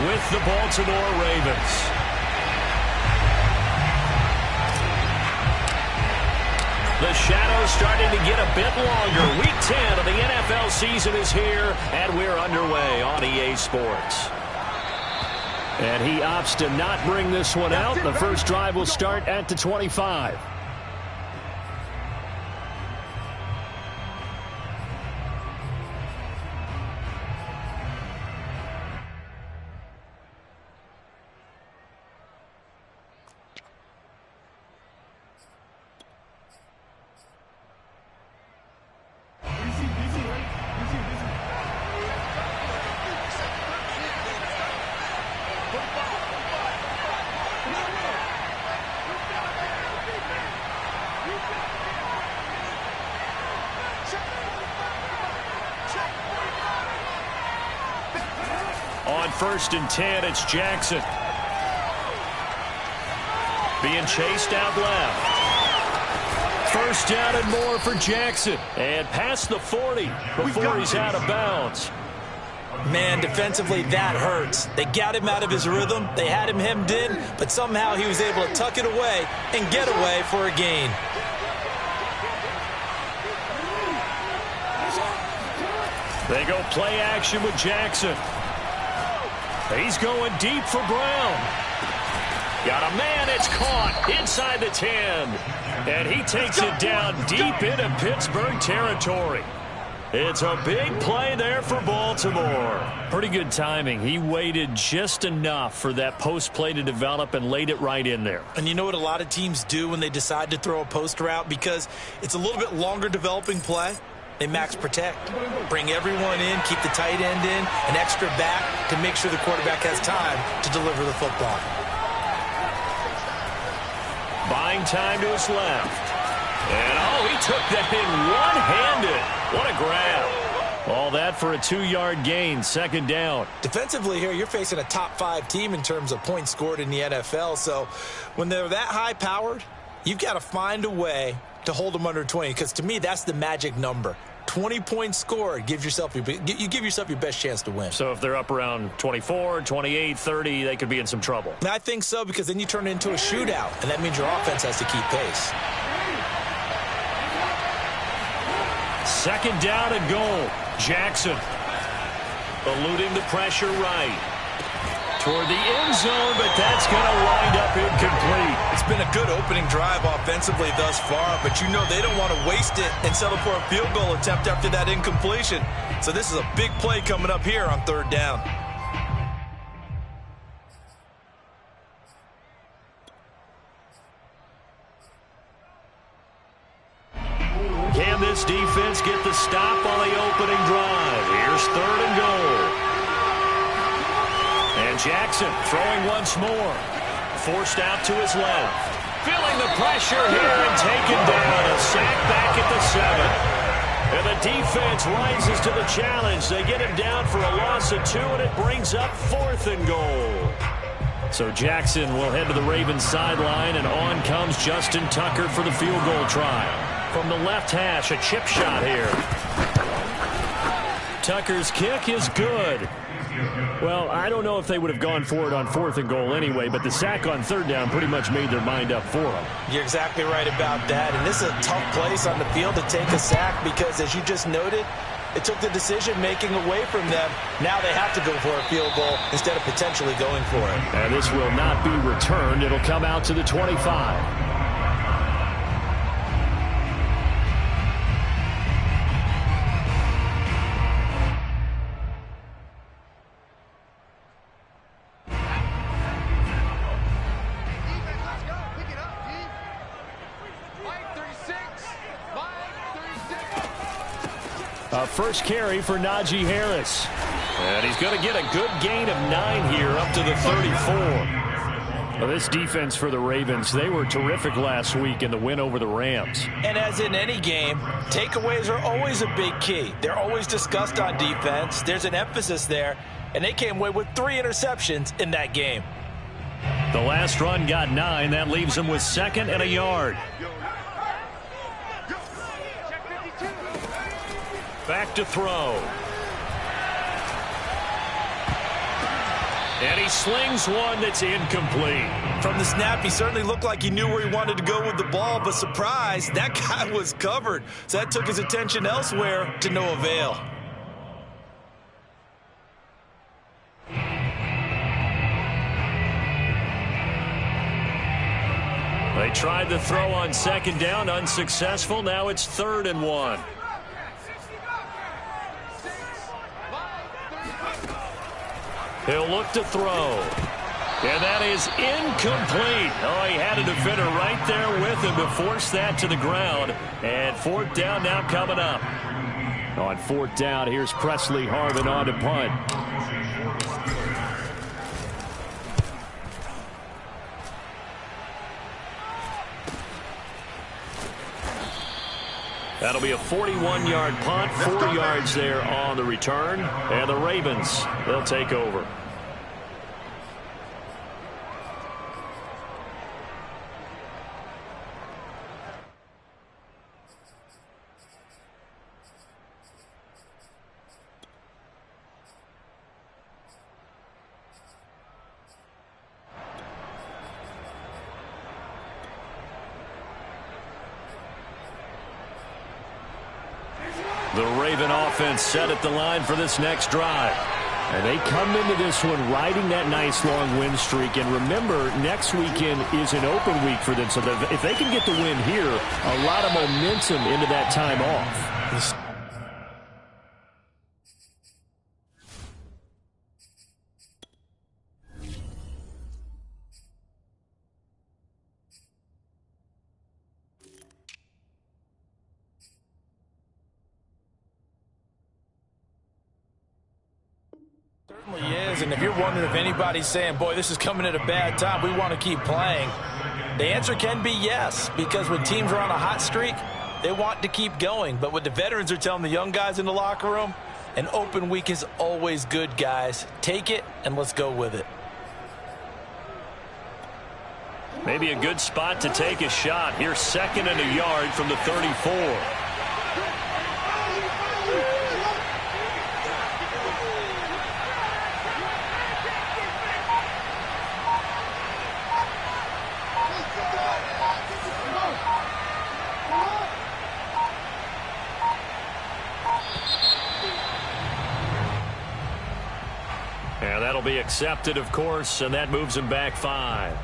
with the Baltimore Ravens. The shadow's starting to get a bit longer. Week 10 of the NFL season is here, and we're underway on EA Sports. And he opts to not bring this one out. The first drive will start at the 25. On 1st and 10, it's Jackson. Being chased out left. First down and more for Jackson. And past the 40 before he's out of bounds. Man, defensively, that hurts. They got him out of his rhythm. They had him hemmed in, but somehow he was able to tuck it away and get away for a gain. They go play action with Jackson. He's going deep for Brown. Got a man, it's caught inside the 10. And he takes it down deep into Pittsburgh territory. It's a big play there for Baltimore. Pretty good timing. He waited just enough for that post play to develop and laid it right in there. And you know what a lot of teams do when they decide to throw a post route? Because it's a little bit longer developing play. They max protect, bring everyone in, keep the tight end in, an extra back to make sure the quarterback has time to deliver the football. Buying time to his left. And, oh, he took that in one-handed. What a grab. All that for a 2-yard gain, 2nd down. Defensively here, you're facing a top-5 team in terms of points scored in the NFL. So when they're that high-powered, you've got to find a way to hold them under 20, because to me, that's the magic number. 20 points scored, you give yourself your best chance to win. So if they're up around 24, 28, 30, they could be in some trouble. And I think so, because then you turn it into a shootout, and that means your offense has to keep pace. 2nd down and goal. Jackson eluding the pressure right. Toward the end zone, but that's going to wind up incomplete. It's been a good opening drive offensively thus far, but you know they don't want to waste it and settle for a field goal attempt after that incompletion. So this is a big play coming up here on 3rd down. Can this defense get the stop on the opening drive? Here's 3rd and goal. And Jackson throwing once more. Forced out to his left. Feeling the pressure here and taken down. A sack back at the 7. And the defense rises to the challenge. They get him down for a loss of 2, and it brings up 4th and goal. So Jackson will head to the Ravens sideline, and on comes Justin Tucker for the field goal try. From the left hash, a chip shot here. Tucker's kick is good. Well, I don't know if they would have gone for it on 4th and goal anyway, but the sack on 3rd down pretty much made their mind up for them. You're exactly right about that, and this is a tough place on the field to take a sack because, as you just noted, it took the decision-making away from them. Now they have to go for a field goal instead of potentially going for it. And this will not be returned. It'll come out to the 25. First carry for Najee Harris. And he's going to get a good gain of 9 here up to the 34. Well, this defense for the Ravens, they were terrific last week in the win over the Rams. And as in any game, takeaways are always a big key. They're always discussed on defense. There's an emphasis there, and they came away with 3 interceptions in that game. The last run got 9. That leaves him with 2nd and a yard. Back to throw. And he slings one that's incomplete. From the snap, he certainly looked like he knew where he wanted to go with the ball, but surprise, that guy was covered. So that took his attention elsewhere to no avail. They tried the throw on second down, unsuccessful. Now it's 3rd and 1. He'll look to throw. And that is incomplete. Oh, he had a defender right there with him to force that to the ground. And 4th down now coming up. On 4th down, here's Presley Harvin on to punt. That'll be a 41-yard punt, 4 yards there on the return. And the Ravens, they'll take over. The Raven offense set at the line for this next drive. And they come into this one riding that nice long win streak. And remember, next weekend is an open week for them. So if they can get the win here, a lot of momentum into that time off. Certainly is, and if you're wondering if anybody's saying, boy, this is coming at a bad time, we want to keep playing, the answer can be yes, because when teams are on a hot streak, they want to keep going. But what the veterans are telling the young guys in the locker room, an open week is always good, guys. Take it, and let's go with it. Maybe a good spot to take a shot. Here's 2nd and a yard from the 34. And that'll be accepted, of course, and that moves him back 5.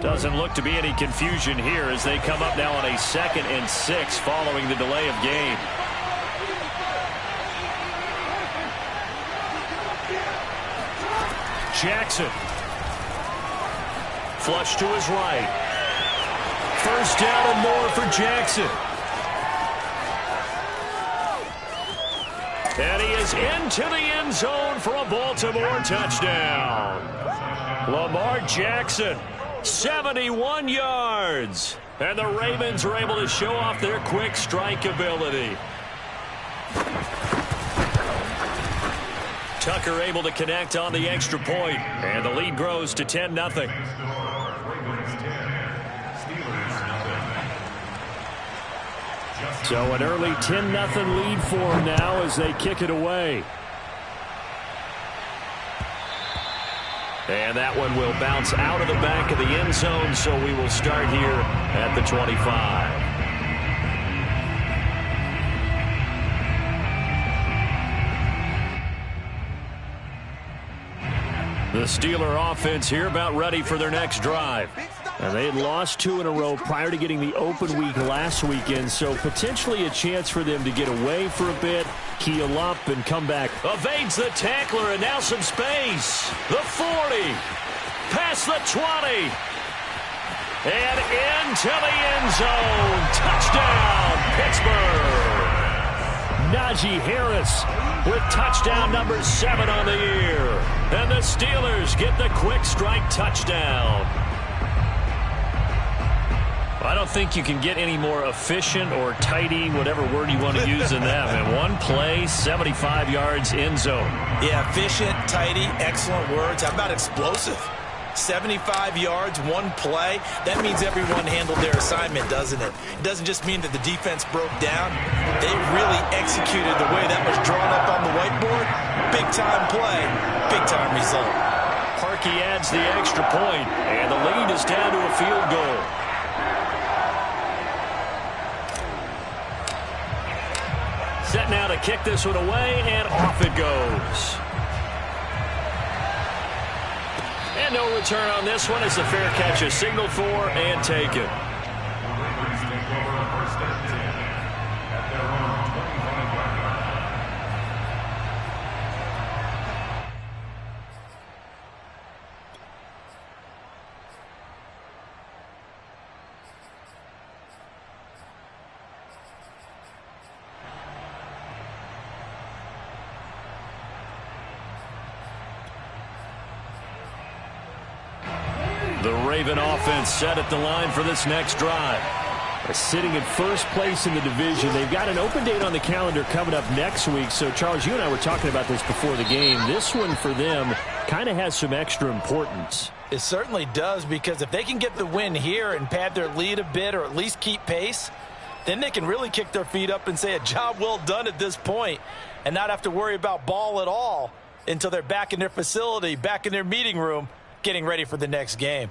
Doesn't look to be any confusion here as they come up now on a 2nd and 6 following the delay of game. Jackson. Flush to his right. 1st down and more for Jackson. And he is into the end zone for a Baltimore touchdown. Lamar Jackson, 71 yards. And the Ravens are able to show off their quick strike ability. Tucker able to connect on the extra point, and the lead grows to 10-0. So an early 10-0 lead for them now as they kick it away. And that one will bounce out of the back of the end zone, so we will start here at the 25. The Steeler offense here about ready for their next drive. And they had lost 2 in a row prior to getting the open week last weekend, so potentially a chance for them to get away for a bit, keel up, and come back. Evades the tackler, and now some space. The 40, past the 20, and into the end zone. Touchdown, Pittsburgh. Najee Harris with touchdown number 7 on the year. And the Steelers get the quick strike touchdown. I don't think you can get any more efficient or tidy, whatever word you want to use in that. And one play, 75 yards in zone. Yeah, efficient, tidy, excellent words. How about explosive? 75 yards, one play. That means everyone handled their assignment, doesn't it? It doesn't just mean that the defense broke down. They really executed the way that was drawn up on the whiteboard. Big-time play, big-time result. Parkey adds the extra point, and the lead is down to a field goal. Set now to kick this one away, and off it goes. And no return on this one as the fair catch is signaled for and taken. The Raven offense set at the line for this next drive. They're sitting in first place in the division. They've got an open date on the calendar coming up next week. So, Charles, you and I were talking about this before the game. This one for them kind of has some extra importance. It certainly does, because if they can get the win here and pad their lead a bit or at least keep pace, then they can really kick their feet up and say a job well done at this point and not have to worry about ball at all until they're back in their facility, back in their meeting room, getting ready for the next game.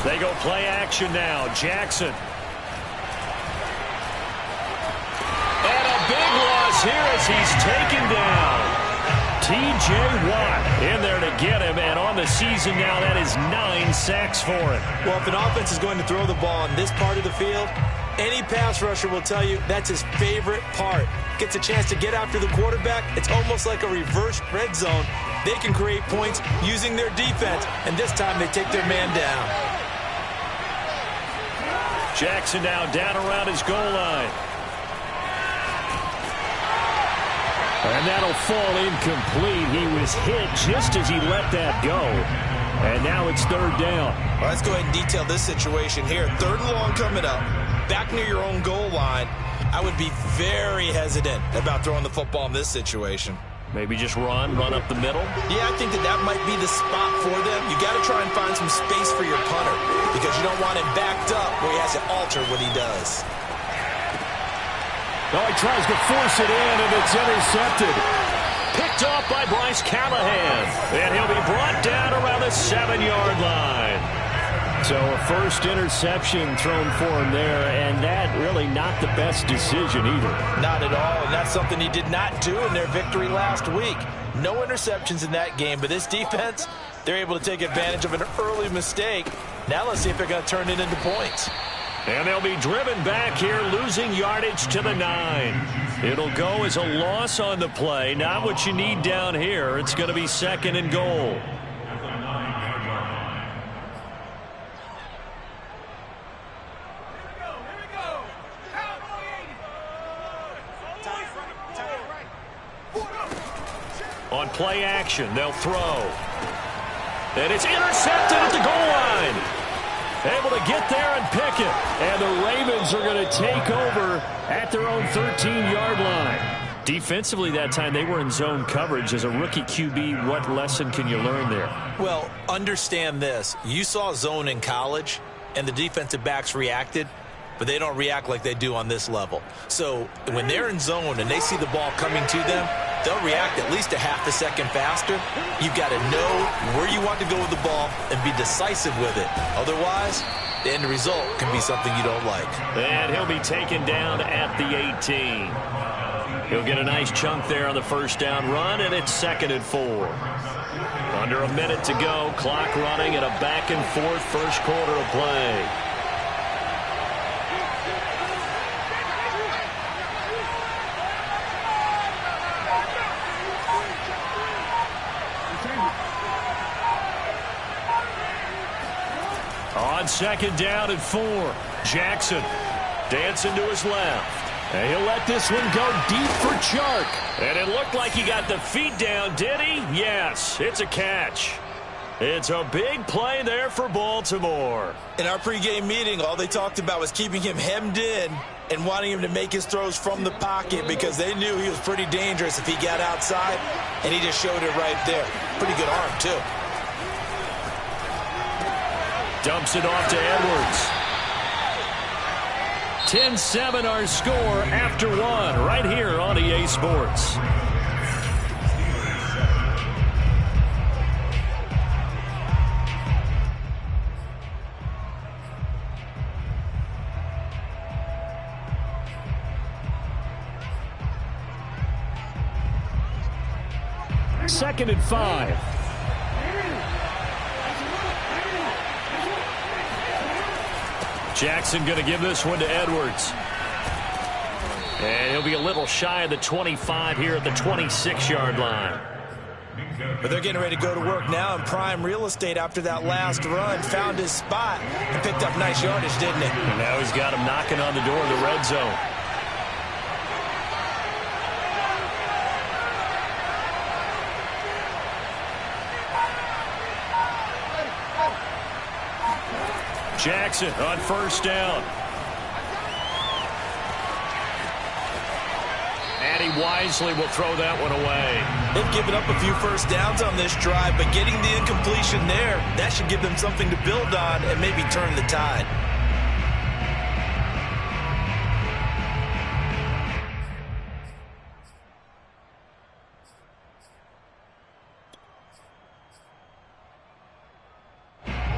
They go play action now. Jackson. And a big loss here as he's taken down. T.J. Watt in there to get him, and on the season now, that is 9 sacks for him. Well, if an offense is going to throw the ball in this part of the field, any pass rusher will tell you that's his favorite part. Gets a chance to get after the quarterback. It's almost like a reverse red zone. They can create points using their defense, and this time they take their man down. Jackson now down around his goal line. And that'll fall incomplete. He was hit just as he let that go. And now it's third down. Well, let's go ahead and detail this situation here. Third and long coming up. Back near your own goal line. I would be very hesitant about throwing the football in this situation. Maybe just run up the middle? Yeah, I think that might be the spot for them. You got to try and find some space for your punter because you don't want him backed up where he has to alter what he does. Oh, he tries to force it in, and it's intercepted. Picked off by Bryce Callahan. And he'll be brought down around the 7-yard line. So a first interception thrown for him there, and that really not the best decision either. Not at all, and that's something he did not do in their victory last week. No interceptions in that game, but this defense, they're able to take advantage of an early mistake. Now let's see if they're going to turn it into points. And they'll be driven back here, losing yardage to the 9. It'll go as a loss on the play. Not what you need down here. It's going to be second and goal. On play action, they'll throw. And it's intercepted at the goal line. Able to get there and pick it. And the Ravens are going to take over at their own 13-yard line. Defensively that time, they were in zone coverage. As a rookie QB, what lesson can you learn there? Well, understand this. You saw zone in college, and the defensive backs reacted, but they don't react like they do on this level. So when they're in zone and they see the ball coming to them, they'll react at least a half a second faster. You've got to know where you want to go with the ball and be decisive with it. Otherwise, the end result can be something you don't like. And he'll be taken down at the 18. He'll get a nice chunk there on the first down run, and it's 2nd and 4. Under a minute to go, clock running, and a back-and-forth first quarter of play. On 2nd down and 4, Jackson Dancing to his left. And he'll let this one go deep for Chark. And it looked like he got the feet down, did he? Yes, it's a catch. It's a big play there for Baltimore. In our pregame meeting, all they talked about was keeping him hemmed in and wanting him to make his throws from the pocket because they knew he was pretty dangerous if he got outside, and he just showed it right there. Pretty good arm, too. Dumps it off to Edwards. 10-7 our score after one right here on EA Sports. Second and 5. Jackson going to give this one to Edwards. And he'll be a little shy of the 25 here at the 26-yard line. But they're getting ready to go to work now in prime real estate after that last run. Found his spot and picked up nice yardage, didn't he? And now he's got him knocking on the door of the red zone. Jackson on first down. And he wisely will throw that one away. They've given up a few first downs on this drive, but getting the incompletion there, that should give them something to build on and maybe turn the tide.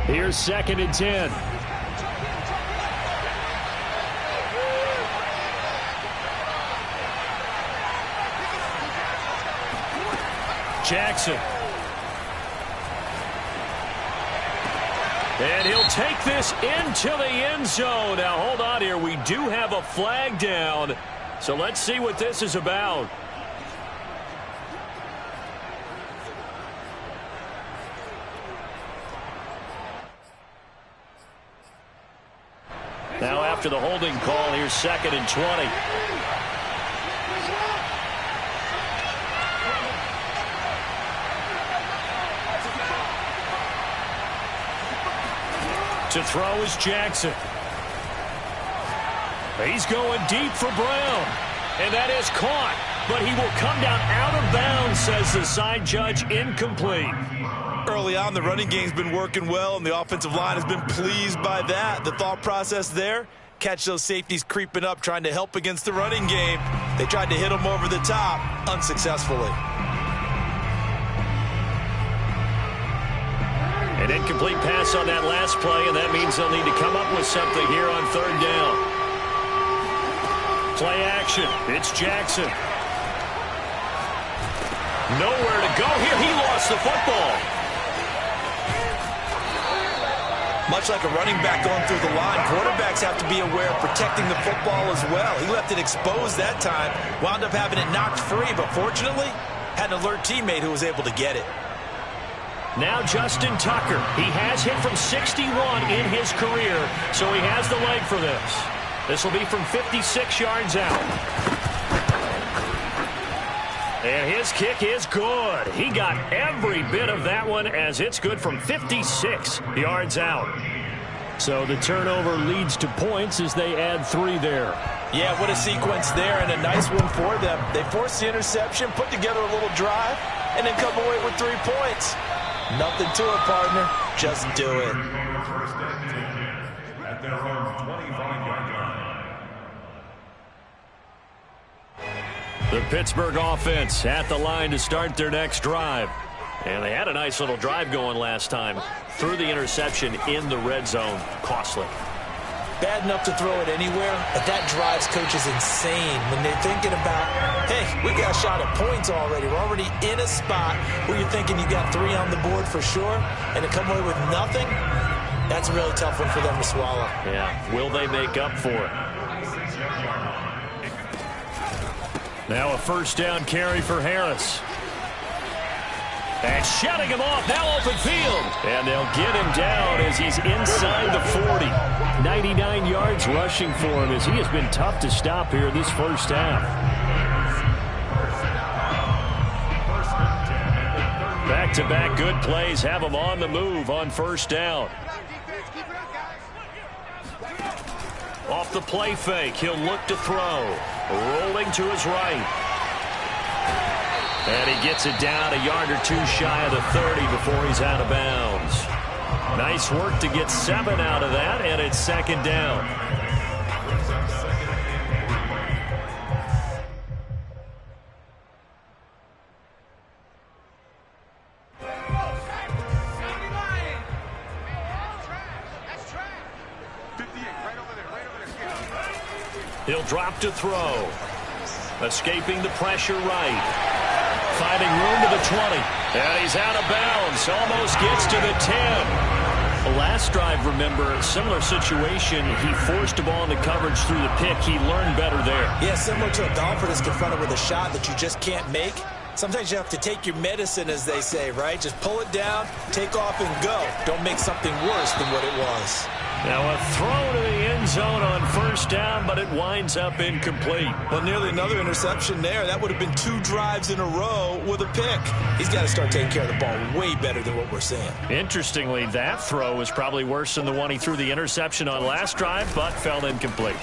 Here's second and 10. Jackson. And he'll take this into the end zone. Now, hold on here. We do have a flag down. So let's see what this is about. Now, after the holding call, here's second and 20. To throw is Jackson. He's going deep for Brown. And that is caught. But he will come down out of bounds, says the side judge. Incomplete. Early on, the running game's been working well, and the offensive line has been pleased by that. The thought process there, catch those safeties creeping up, trying to help against the running game. They tried to hit them over the top, unsuccessfully. An incomplete pass on that last play, and that means they'll need to come up with something here on third down. Play action. It's Jackson. Nowhere to go here. He lost the football. Much like a running back going through the line, quarterbacks have to be aware of protecting the football as well. He left it exposed that time, wound up having it knocked free, but fortunately, had an alert teammate who was able to get it. Now Justin Tucker. He has hit from 61 in his career, so he has the leg for this. This will be from 56 yards out. And his kick is good. He got every bit of that one as it's good from 56 yards out. So the turnover leads to points as they add 3 there. Yeah, what a sequence there and a nice one for them. They forced the interception, put together a little drive, and then come away with 3 points. Nothing to it, partner. Just do it. At their own 25-yard line. The Pittsburgh offense at the line to start their next drive. And they had a nice little drive going last time. Threw the interception in the red zone. Costly. Bad enough to throw it anywhere, but that drives coaches insane when they're thinking about, hey, we got a shot at points already. We're already in a spot where you're thinking you got 3 on the board for sure, and to come away with nothing, that's a really tough one for them to swallow. Yeah, will they make up for it? Now a first down carry for Harris. And shutting him off, now open field. And they'll get him down as he's inside the 40. 99 yards rushing for him as he has been tough to stop here this first half. Back-to-back good plays have him on the move on first down. Off the play fake, he'll look to throw. Rolling to his right. And he gets it down a yard or two shy of the 30 before he's out of bounds. Nice work to get 7 out of that, and it's second down. He'll drop to throw. Escaping the pressure right. Finding room to the 20. And he's out of bounds. Almost gets to the 10. Last drive, remember, similar situation. He forced the ball into coverage through the pick. He learned better there. Yeah, similar to a golfer that's confronted with a shot that you just can't make. Sometimes you have to take your medicine, as they say, right? Just pull it down, take off, and go. Don't make something worse than what it was. Now a throw to the end zone on first down, but it winds up incomplete. Well, nearly another interception there. That would have been 2 drives in a row with a pick. He's got to start taking care of the ball way better than what we're seeing. Interestingly, that throw was probably worse than the one he threw the interception on last drive, but fell incomplete.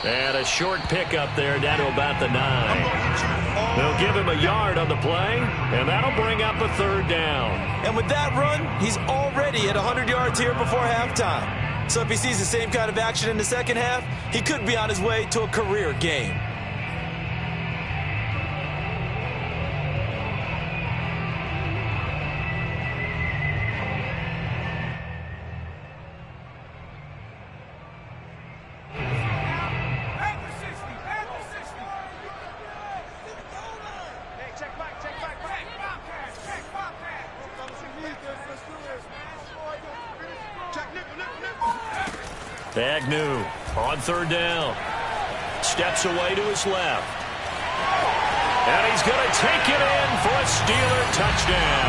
And a short pickup there down to about the 9. They'll give him a yard on the play, and that'll bring up a third down. And with that run, he's already at 100 yards here before halftime. So if he sees the same kind of action in the second half, he could be on his way to a career game. Agnew on third down. Steps away to his left. And he's going to take it in for a Steeler touchdown.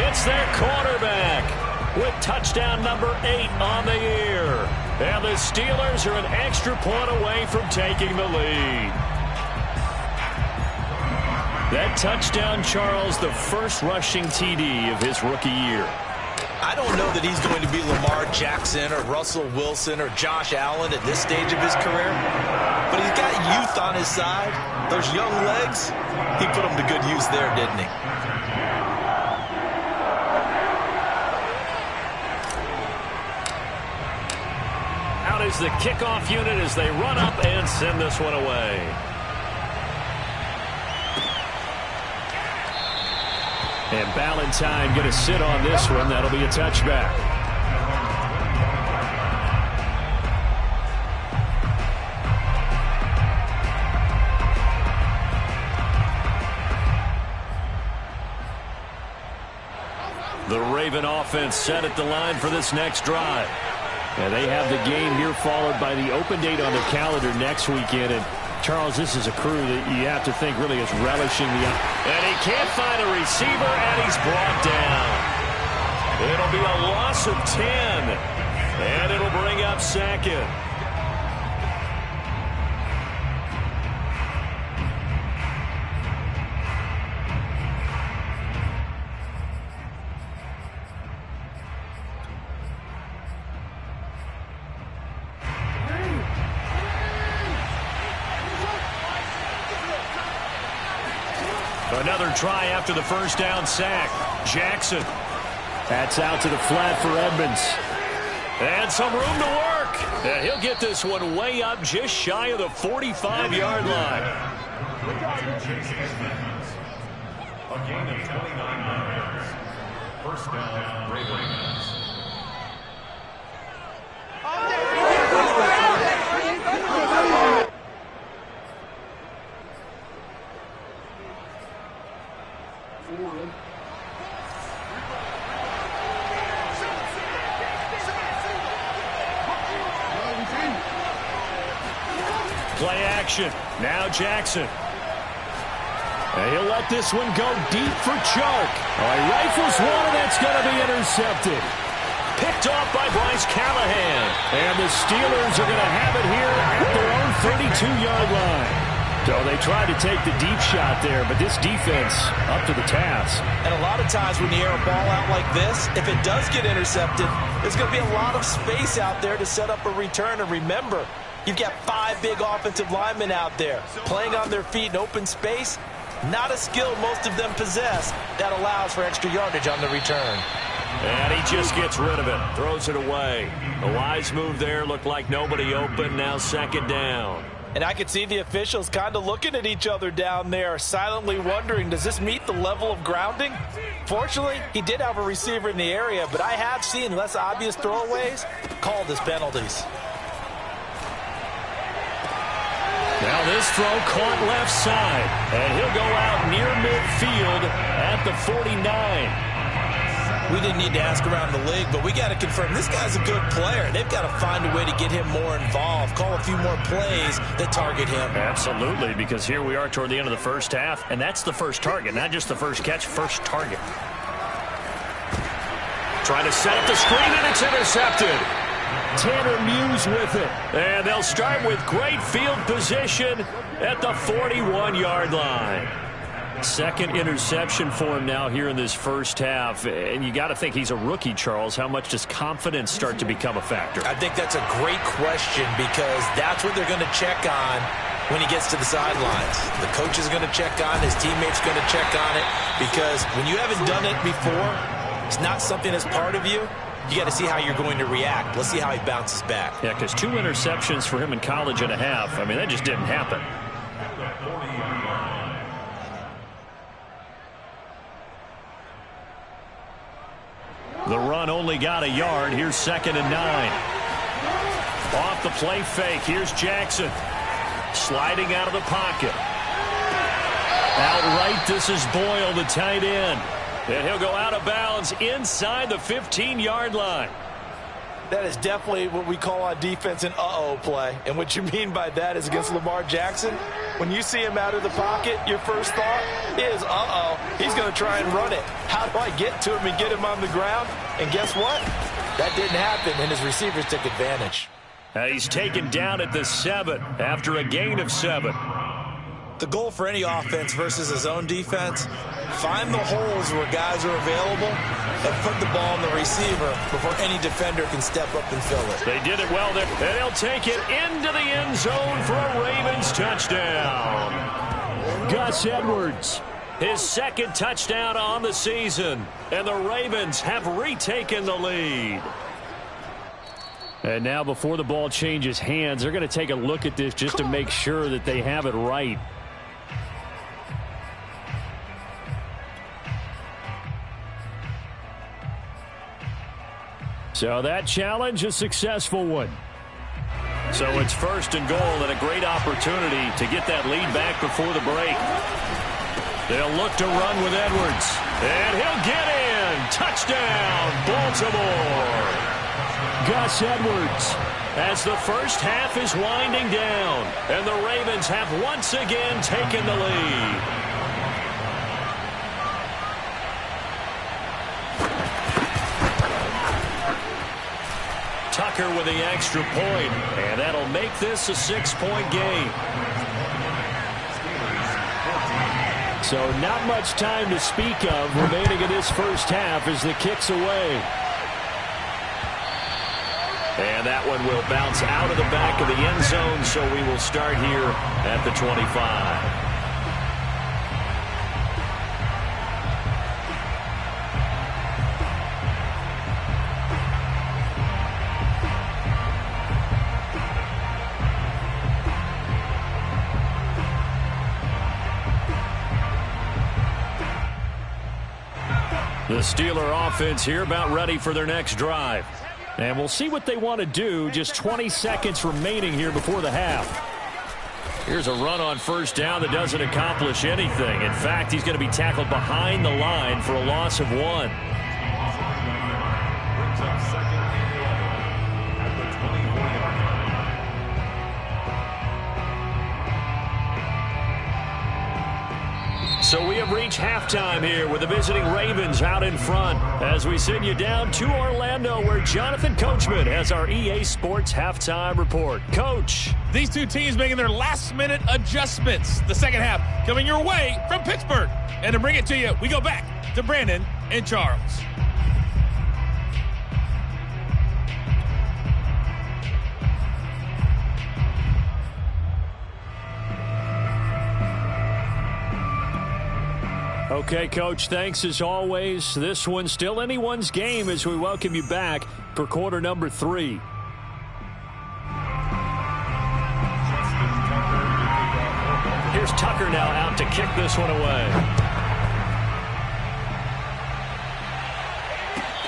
It's their quarterback with touchdown number 8 on the year. And the Steelers are an extra point away from taking the lead. That touchdown, Charles, the first rushing TD of his rookie year. I don't know that he's going to be Lamar Jackson or Russell Wilson or Josh Allen at this stage of his career. But he's got youth on his side. Those young legs, he put them to good use there, didn't he? Out is the kickoff unit as they run up and send this one away. And Ballantyne going to sit on this one. That'll be a touchback. The Raven offense set at the line for this next drive. And they have the game here followed by the open date on their calendar next weekend. And Charles, this is a crew that you have to think really is relishing the... And he can't find a receiver, and he's brought down. It'll be a loss of 10, and it'll bring up second. Another try after the first down sack. Jackson. That's out to the flat for Edmonds. And some room to work. And he'll get this one way up just shy of the 45-yard line. A gain of 29 yards. First down, Ravens. Play action. Now Jackson. And he'll let this one go deep for Chark. Oh, he rifles one, and that's going to be intercepted. Picked off by Bryce Callahan. And the Steelers are going to have it here at their own 32-yard line. So they tried to take the deep shot there, but this defense up to the task. And a lot of times when you air a ball out like this, if it does get intercepted, there's going to be a lot of space out there to set up a return. And remember, you've got 5 big offensive linemen out there playing on their feet in open space. Not a skill most of them possess that allows for extra yardage on the return. And he just gets rid of it, throws it away. A wise move there, looked like nobody open, now second down. And I could see the officials kind of looking at each other down there, silently wondering, does this meet the level of grounding? Fortunately, he did have a receiver in the area, but I have seen less obvious throwaways called as penalties. Now this throw caught left side, and he'll go out near midfield at the 49. We didn't need to ask around the league, but we got to confirm this guy's a good player. They've got to find a way to get him more involved, call a few more plays that target him. Absolutely, because here we are toward the end of the first half, and that's the first target, not just the first catch, first target. Trying to set up the screen, and it's intercepted. Tanner Muse with it. And they'll start with great field position at the 41-yard line. Second interception for him now here in this first half. And you got to think he's a rookie, Charles. How much does confidence start to become a factor? I think that's a great question because that's what they're going to check on when he gets to the sidelines. The coach is going to check on, his teammates going to check on it, because when you haven't done it before, it's not something that's part of you. You got to see how you're going to react. Let's see how he bounces back. Yeah, because 2 interceptions for him in college and a half. I mean, that just didn't happen. The run only got a yard. Here's 2nd and 9. Off the play fake. Here's Jackson. Sliding out of the pocket. Outright, this is Boyle, the tight end. And he'll go out of bounds inside the 15-yard line. That is definitely what we call on defense an uh-oh play. And what you mean by that is against Lamar Jackson, when you see him out of the pocket, your first thought is, uh-oh, he's going to try and run it. How do I get to him and get him on the ground? And guess what? That didn't happen, and his receivers took advantage. He's taken down at the 7 after a gain of 7. The goal for any offense versus his own defense, find the holes where guys are available and put the ball on the receiver before any defender can step up and fill it. They did it well there, and he'll take it into the end zone for a Ravens touchdown. Gus Edwards. His 2nd touchdown on the season, and the Ravens have retaken the lead. And now before the ball changes hands, they're going to take a look at this just to make sure that they have it right. So that challenge, a successful one. So it's 1st and goal and a great opportunity to get that lead back before the break. They'll look to run with Edwards. And he'll get in. Touchdown, Baltimore. Gus Edwards. As the first half is winding down, and the Ravens have once again taken the lead. Tucker with the extra point, and that'll make this a 6-point game. So not much time to speak of remaining in this first half as the kick's away. And that one will bounce out of the back of the end zone, so we will start here at the 25. The Steeler offense here about ready for their next drive. And we'll see what they want to do. Just 20 seconds remaining here before the half. Here's a run on 1st down that doesn't accomplish anything. In fact, he's going to be tackled behind the line for a loss of 1. Brings up 2nd and 11 at the 24-yard line. So we have reached halftime here with the visiting Ravens out in front as we send you down to Orlando where Jonathan Coachman has our EA Sports halftime report. Coach. These two teams making their last-minute adjustments. The second half coming your way from Pittsburgh. And to bring it to you, we go back to Brandon and Charles. Okay, Coach, thanks as always. This one's still anyone's game as we welcome you back for quarter number 3. Here's Tucker now out to kick this one away.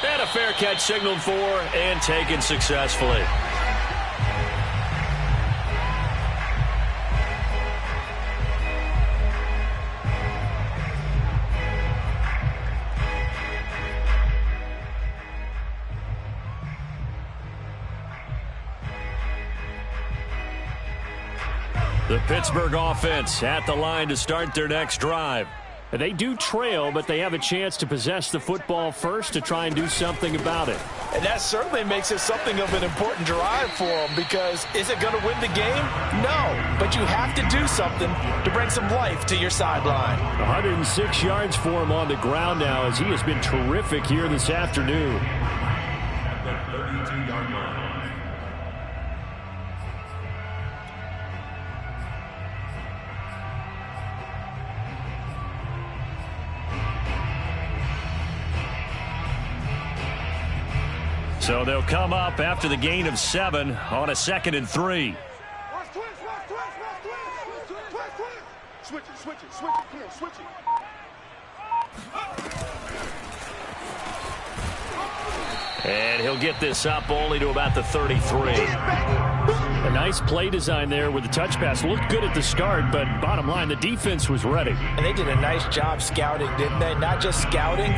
And a fair catch signaled for and taken successfully. The Pittsburgh offense at the line to start their next drive. They do trail, but they have a chance to possess the football first to try and do something about it. And that certainly makes it something of an important drive for them because is it going to win the game? No, but you have to do something to bring some life to your sideline. 106 yards for him on the ground now as he has been terrific here this afternoon. At the 32-yard line. So they'll come up after the gain of 7 on a 2nd and 3. Switch it. Come on, switch it. And he'll get this up only to about the 33. A nice play design there with the touch pass. Looked good at the start, but bottom line, the defense was ready. And they did a nice job scouting, didn't they? Not just scouting,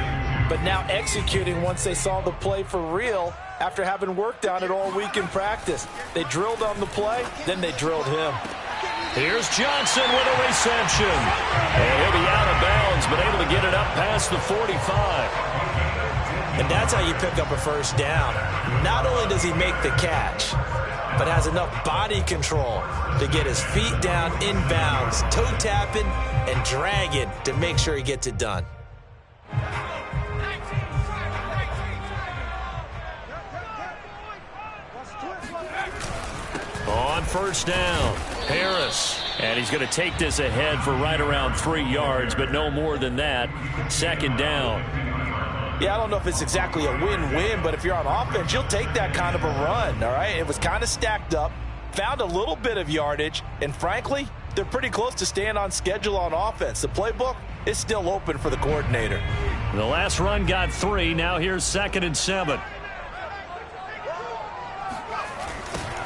but now executing once they saw the play for real after having worked on it all week in practice. They drilled on the play, then they drilled him. Here's Johnson with a reception. And he'll be out of bounds, but able to get it up past the 45. And that's how you pick up a first down. Not only does he make the catch, but has enough body control to get his feet down inbounds, toe tapping and dragging to make sure he gets it done. On first down, Harris. And he's going to take this ahead for right around 3 yards, but no more than that. 2nd down. Yeah, I don't know if it's exactly a win-win, but if you're on offense, you'll take that kind of a run, all right? It was kind of stacked up, found a little bit of yardage, and frankly, they're pretty close to staying on schedule on offense. The playbook is still open for the coordinator. The last run got 3. Now here's 2nd and 7.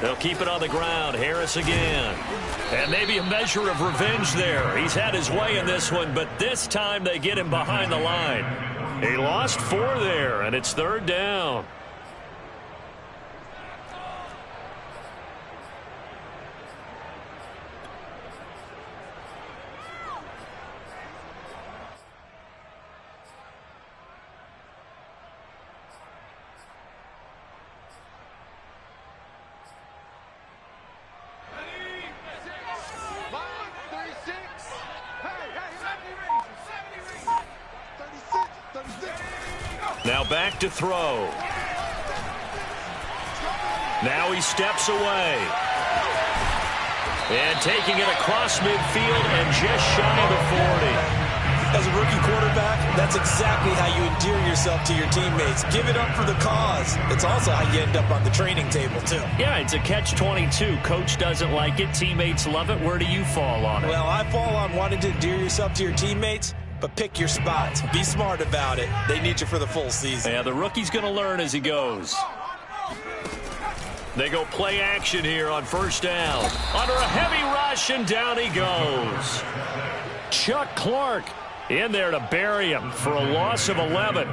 They'll keep it on the ground. Harris again. And maybe a measure of revenge there. He's had his way in this one, but this time they get him behind the line. He lost 4 there, and it's 3rd down. Now back to throw. Now he steps away. And taking it across midfield and just shy of the 40. As a rookie quarterback, that's exactly how you endear yourself to your teammates. Give it up for the cause. It's also how you end up on the training table, too. Yeah, it's a catch-22. Coach doesn't like it. Teammates love it. Where do you fall on it? Well, I fall on wanting to endear yourself to your teammates, but pick your spots. Be smart about it. They need you for the full season. Yeah, the rookie's going to learn as he goes. They go play action here on first down. Under a heavy rush, and down he goes. Chuck Clark in there to bury him for a loss of 11.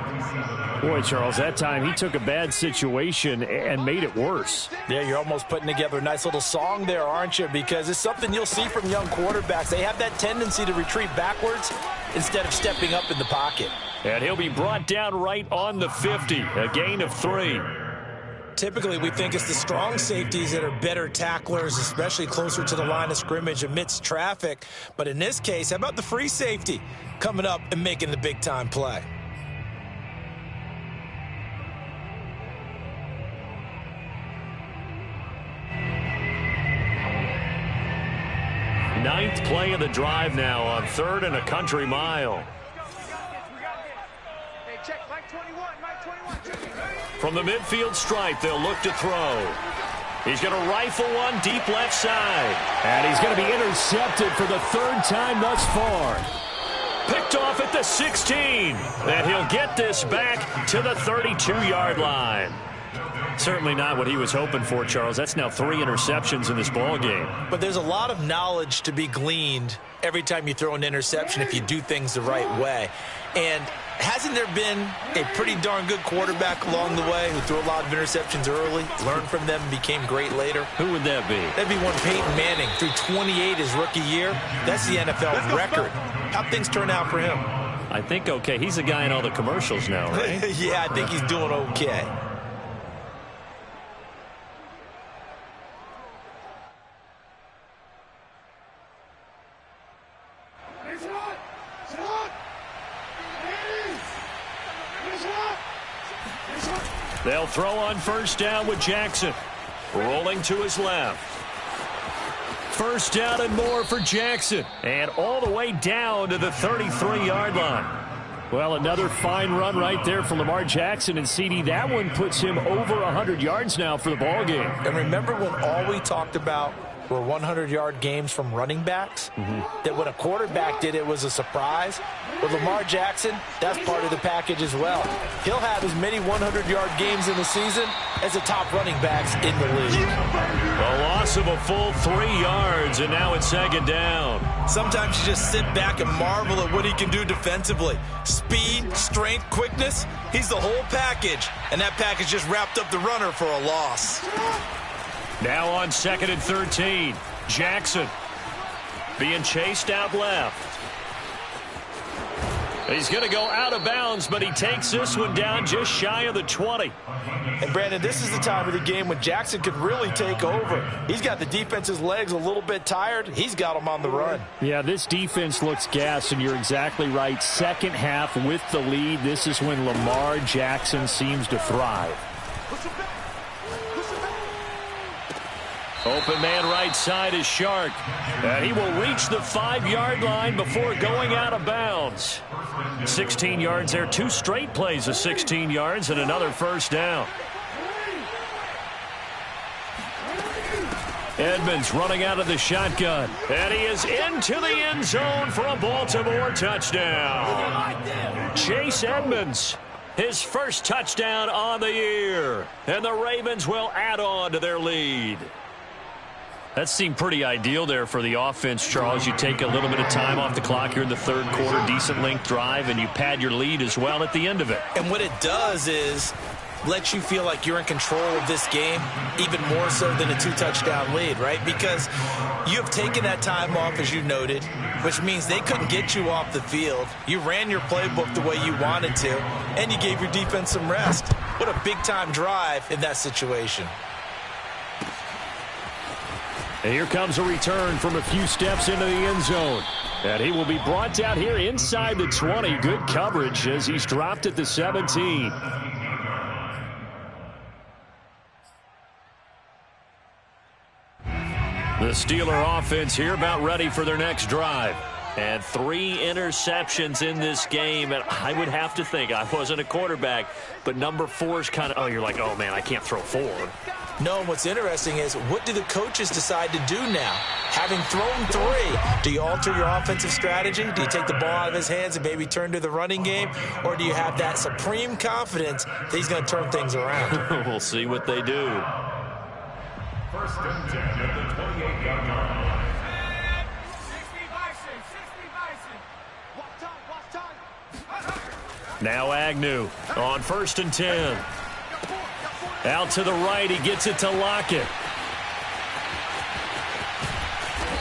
Boy, Charles, that time he took a bad situation and made it worse. Yeah, you're almost putting together a nice little song there, aren't you? Because it's something you'll see from young quarterbacks. They have that tendency to retreat backwards instead of stepping up in the pocket. And he'll be brought down right on the 50, a gain of 3. Typically, we think it's the strong safeties that are better tacklers, especially closer to the line of scrimmage amidst traffic. But in this case, how about the free safety coming up and making the big-time play? Ninth play of the drive now on 3rd and a country mile. From the midfield stripe, they'll look to throw. He's going to rifle one deep left side. And he's going to be intercepted for the 3rd time thus far. Picked off at the 16. And he'll get this back to the 32-yard line. Certainly not what he was hoping for, Charles. That's now 3 interceptions in this ball game. But there's a lot of knowledge to be gleaned every time you throw an interception if you do things the right way. And hasn't there been a pretty darn good quarterback along the way who threw a lot of interceptions early, learned from them, and became great later? Who would that be? That'd be one Peyton Manning, threw 28 his rookie year. That's the NFL record. How'd things turn out for him? I think okay. He's a guy in all the commercials now, right? Yeah, I think he's doing okay. They'll throw on 1st down with Jackson. Rolling to his left. 1st down and more for Jackson. And all the way down to the 33-yard line. Well, another fine run right there for Lamar Jackson. And, CD, that one puts him over 100 yards now for the ball game. And remember when all we talked about were 100-yard games from running backs? That when a quarterback did it was a surprise? With Lamar Jackson, that's part of the package as well. He'll have as many 100-yard games in the season as the top running backs in the league. A loss of a full 3 yards, and now it's 2nd down. Sometimes you just sit back and marvel at what he can do defensively. Speed, strength, quickness, he's the whole package. And that package just wrapped up the runner for a loss. Now on 2nd and 13. Jackson being chased out left. He's going to go out of bounds, but he takes this one down just shy of the 20. And, Brandon, this is the time of the game when Jackson could really take over. He's got the defense's legs a little bit tired. He's got them on the run. Yeah, this defense looks gassed, and you're exactly right. 2nd half with the lead. This is when Lamar Jackson seems to thrive. Open man right side is Shark. And he will reach the 5-yard line before going out of bounds. 16 yards there. 2 straight plays of 16 yards and another 1st down. Edmonds running out of the shotgun. And he is into the end zone for a Baltimore touchdown. Chase Edmonds, his 1st touchdown on the year. And the Ravens will add on to their lead. That seemed pretty ideal there for the offense, Charles. You take a little bit of time off the clock here in the 3rd quarter, decent length drive, and you pad your lead as well at the end of it. And what it does is let you feel like you're in control of this game, even more so than a 2-touchdown lead, right? Because you have taken that time off, as you noted, which means they couldn't get you off the field. You ran your playbook the way you wanted to, and you gave your defense some rest. What a big-time drive in that situation. And here comes a return from a few steps into the end zone. And he will be brought down here inside the 20. Good coverage as he's dropped at the 17. The Steeler offense here about ready for their next drive. And 3 interceptions in this game. And I would have to think, I wasn't a quarterback, but number 4 is kind of, oh, you're like, oh, man, I can't throw 4. No, and what's interesting is, what do the coaches decide to do now? Having thrown 3, do you alter your offensive strategy? Do you take the ball out of his hands and maybe turn to the running game? Or do you have that supreme confidence that he's going to turn things around? We'll see what they do. 1st and 10 at the 28-yard line. Now Agnew on 1st and 10. Out to the right, he gets it to Lockett.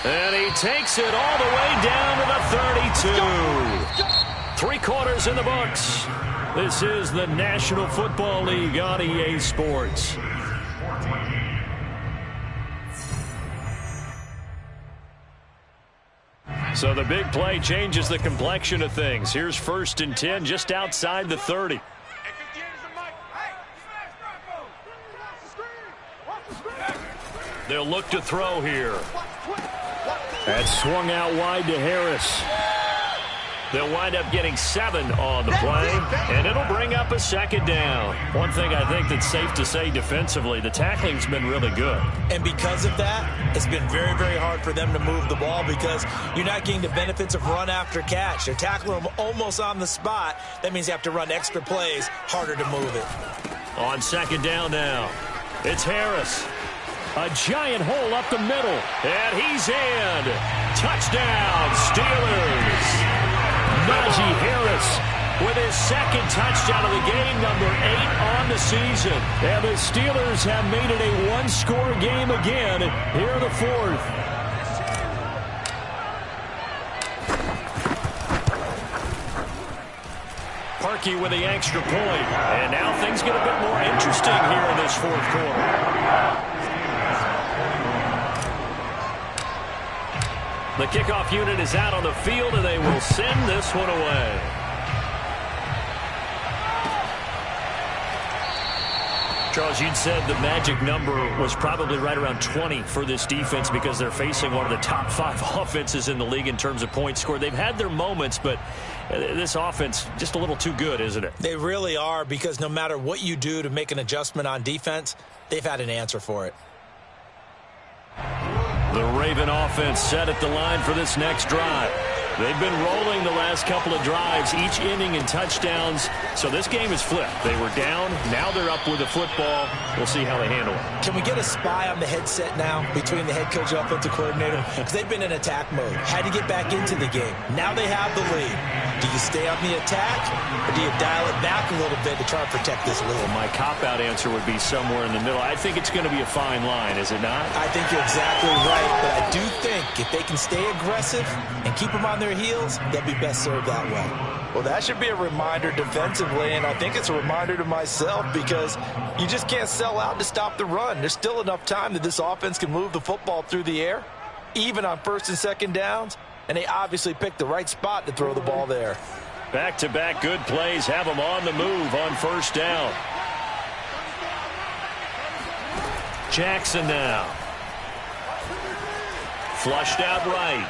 And he takes it all the way down to the 32. 3 quarters in the books. This is the National Football League on EA Sports. So the big play changes the complexion of things. Here's 1st and 10 just outside the 30. They'll look to throw here. That's swung out wide to Harris. They'll wind up getting 7 on the play, and it'll bring up a 2nd down. One thing I think that's safe to say defensively, the tackling's been really good. And because of that, it's been very, very hard for them to move the ball because you're not getting the benefits of run after catch. They're tackling them almost on the spot. That means you have to run extra plays, harder to move it. On 2nd down now, it's Harris. A giant hole up the middle, and he's in. Touchdown, Steelers. Najee Harris with his 2nd touchdown of the game, number 8 on the season. And the Steelers have made it a 1-score game again. Here the 4th. Parkey with the extra point. And now things get a bit more interesting here in this 4th quarter. The kickoff unit is out on the field, and they will send this one away. Charles, you'd said the magic number was probably right around 20 for this defense because they're facing one of the top 5 offenses in the league in terms of points scored. They've had their moments, but this offense just a little too good, isn't it? They really are, because no matter what you do to make an adjustment on defense, they've had an answer for it. The Raven offense set at the line for this next drive. They've been rolling the last couple of drives, each inning in touchdowns. So this game is flipped. They were down. Now they're up with the football. We'll see how they handle it. Can we get a spy on the headset now between the head coach and offensive coordinator? Because they've been in attack mode. Had to get back into the game. Now they have the lead. Do you stay on the attack, or do you dial it back a little bit to try and protect this lead? Well, my cop-out answer would be somewhere in the middle. I think it's going to be a fine line, is it not? I think you're exactly right, but I do think if they can stay aggressive and keep them on their heels, they'll be best served that way. Well, that should be a reminder defensively, and I think it's a reminder to myself because you just can't sell out to stop the run. There's still enough time that this offense can move the football through the air, even on 1st and 2nd downs, and they obviously picked the right spot to throw the ball there. Back-to-back good plays have them on the move on 1st down. Jackson now. Flushed out right.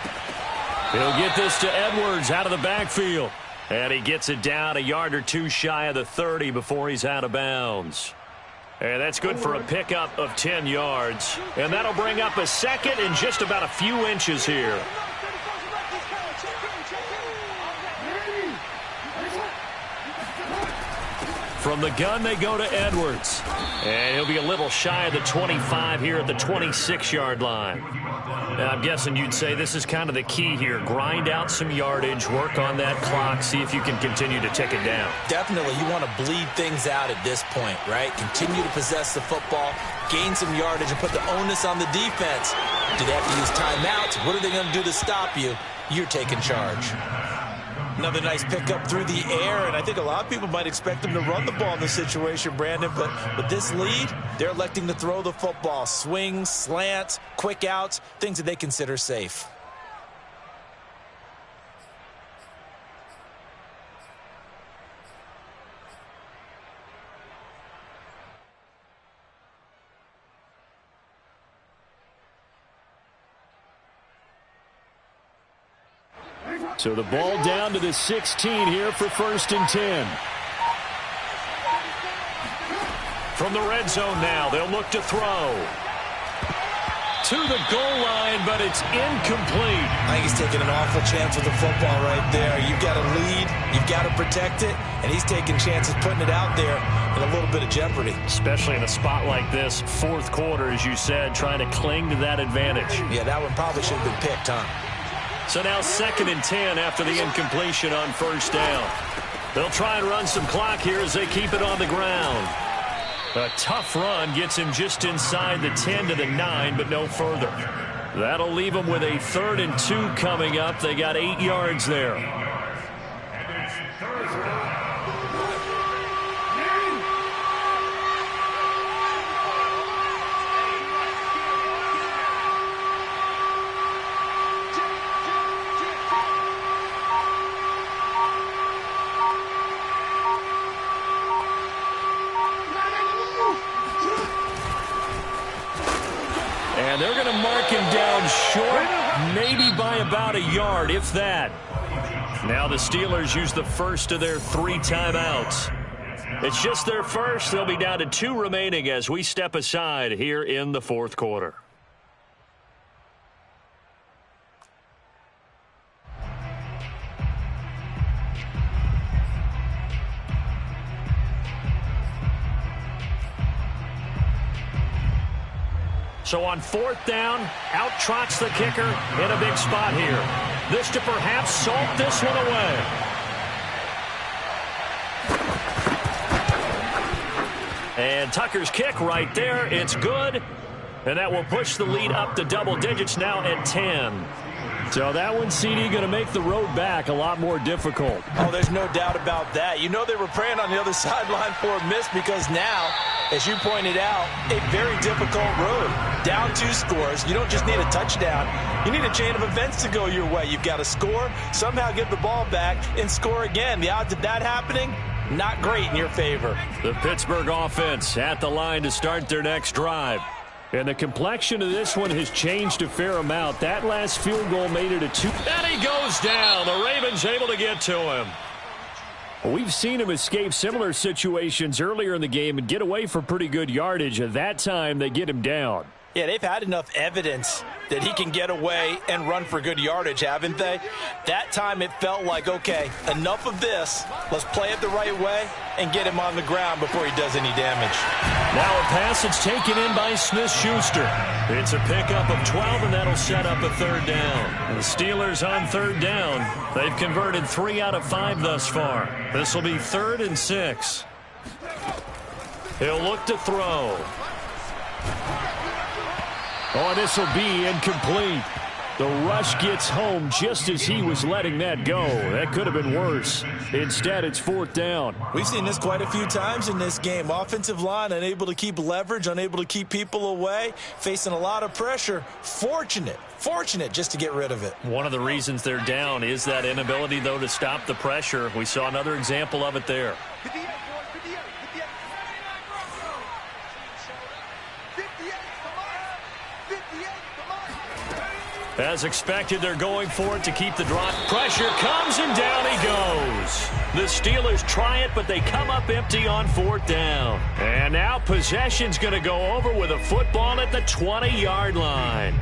He'll get this to Edwards out of the backfield. And he gets it down a yard or 2 shy of the 30 before he's out of bounds. And that's good for a pickup of 10 yards. And that'll bring up a 2nd and just about a few inches here. From the gun, they go to Edwards. And he'll be a little shy of the 25 here at the 26-yard line. Now, I'm guessing you'd say this is kind of the key here. Grind out some yardage, work on that clock, see if you can continue to tick it down. Definitely, you want to bleed things out at this point, right? Continue to possess the football, gain some yardage, and put the onus on the defense. Do they have to use timeouts? What are they going to do to stop you? You're taking charge. Another nice pickup through the air, and I think a lot of people might expect them to run the ball in this situation, Brandon, but with this lead, they're electing to throw the football. Swings, slants, quick outs, things that they consider safe. So the ball down to the 16 here for 1st and 10. From the red zone now, they'll look to throw. To the goal line, but it's incomplete. I think he's taking an awful chance with the football right there. You've got to lead, you've got to protect it, and he's taking chances putting it out there in a little bit of jeopardy. Especially in a spot like this, 4th quarter, as you said, trying to cling to that advantage. Yeah, that one probably should have been picked, huh? So now 2nd and 10 after the incompletion on 1st down. They'll try and run some clock here as they keep it on the ground. A tough run gets him just inside the 10 to the 9, but no further. That'll leave them with a 3rd and 2 coming up. They got 8 yards there. And they're going to mark him down short, maybe by about a yard, if that. Now the Steelers use the first of their 3 timeouts. It's just their first. They'll be down to 2 remaining as we step aside here in the fourth quarter. So on 4th down, out trots the kicker in a big spot here. This to perhaps salt this one away. And Tucker's kick right there. It's good. And that will push the lead up to double digits now at 10. So that one, CD, going to make the road back a lot more difficult. Oh, there's no doubt about that. You know they were praying on the other sideline for a miss because now, as you pointed out, a very difficult road. Down 2 scores. You don't just need a touchdown. You need a chain of events to go your way. You've got to score, somehow get the ball back, and score again. The odds of that happening, not great in your favor. The Pittsburgh offense at the line to start their next drive. And the complexion of this one has changed a fair amount. That last field goal made it a 2. And he goes down. The Ravens able to get to him. We've seen him escape similar situations earlier in the game and get away for pretty good yardage. At that time, they get him down. Yeah, they've had enough evidence that he can get away and run for good yardage, haven't they? That time it felt like, okay, enough of this. Let's play it the right way and get him on the ground before he does any damage. Now a pass that's taken in by Smith-Schuster. It's a pickup of 12, and that'll set up a 3rd down. And the Steelers on 3rd down. They've converted 3 out of 5 thus far. This will be 3rd and 6. He'll look to throw. Oh, this will be incomplete. The rush gets home just as he was letting that go. That could have been worse. Instead, it's 4th down. We've seen this quite a few times in this game. Offensive line unable to keep leverage, unable to keep people away, facing a lot of pressure. Fortunate just to get rid of it. One of the reasons they're down is that inability, though, to stop the pressure. We saw another example of it there. As expected, they're going for it to keep the drop. Pressure comes, and down he goes. The Steelers try it, but they come up empty on 4th down. And now possession's going to go over with a football at the 20-yard line.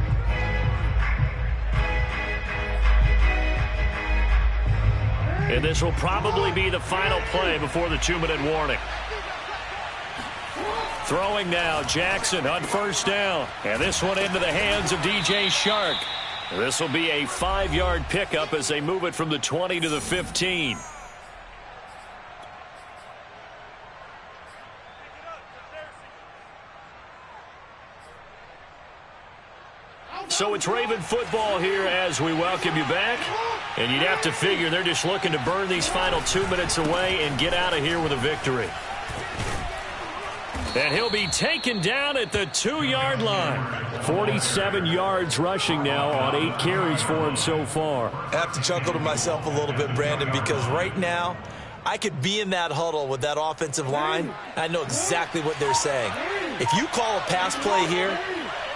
And this will probably be the final play before the 2-minute warning. Throwing now, Jackson on 1st down. And this one into the hands of DJ Shark. This will be a 5-yard pickup as they move it from the 20 to the 15. So it's Raven football here as we welcome you back. And you'd have to figure they're just looking to burn these final 2 minutes away and get out of here with a victory. And he'll be taken down at the 2-yard line. 47 yards rushing now on 8 carries for him so far. I have to chuckle to myself a little bit, Brandon, because right now I could be in that huddle with that offensive line. I know exactly what they're saying. If you call a pass play here,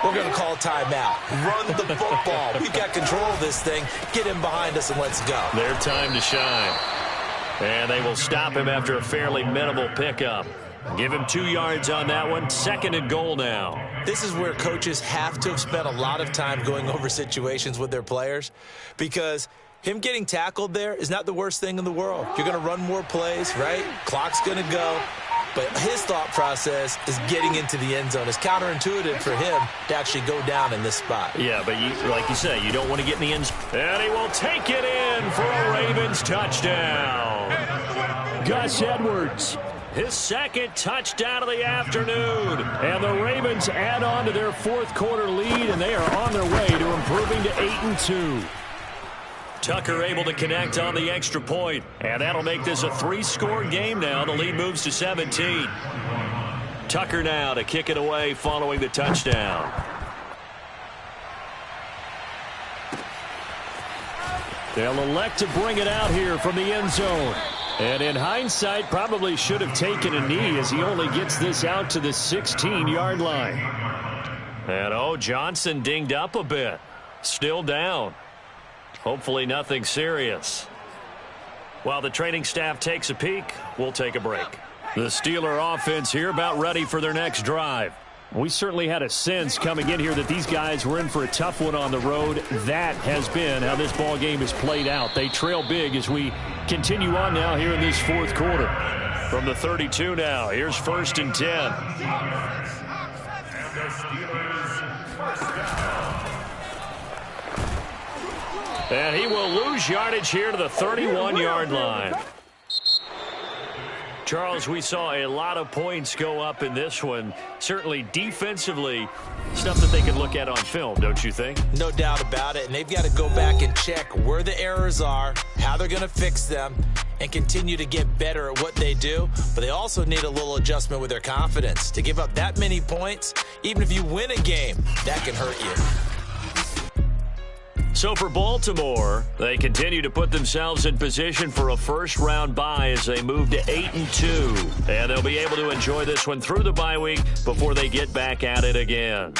we're going to call a timeout. Run the football. We've got control of this thing. Get him behind us and let's go. Their time to shine. And they will stop him after a fairly minimal pickup. Give him 2 yards on that one. 2nd and goal now. This is where coaches have to have spent a lot of time going over situations with their players, because him getting tackled there is not the worst thing in the world. You're going to run more plays, right? Clock's going to go. But his thought process is getting into the end zone. It's counterintuitive for him to actually go down in this spot. Yeah, but like you say, you don't want to get in the end zone. And he will take it in for a Ravens touchdown. Gus Edwards. His 2nd touchdown of the afternoon. And the Ravens add on to their 4th quarter lead, and they are on their way to improving to 8-2. Tucker able to connect on the extra point. And that'll make this a 3-score game now. The lead moves to 17. Tucker now to kick it away following the touchdown. They'll elect to bring it out here from the end zone. And in hindsight, probably should have taken a knee as he only gets this out to the 16-yard line. And, Johnson dinged up a bit. Still down. Hopefully nothing serious. While the training staff takes a peek, we'll take a break. The Steeler offense here about ready for their next drive. We certainly had a sense coming in here that these guys were in for a tough one on the road. That has been how this ball game has played out. They trail big as we continue on now here in this fourth quarter. From the 32 now, here's 1st and 10. And the Steelers first down. And he will lose yardage here to the 31-yard line. Charles, we saw a lot of points go up in this one. Certainly defensively, stuff that they can look at on film, don't you think? No doubt about it. And they've got to go back and check where the errors are, how they're going to fix them, and continue to get better at what they do. But they also need a little adjustment with their confidence. To give up that many points, even if you win a game, that can hurt you. So for Baltimore, they continue to put themselves in position for a first-round bye as they move to 8-2. And they'll be able to enjoy this one through the bye week before they get back at it again.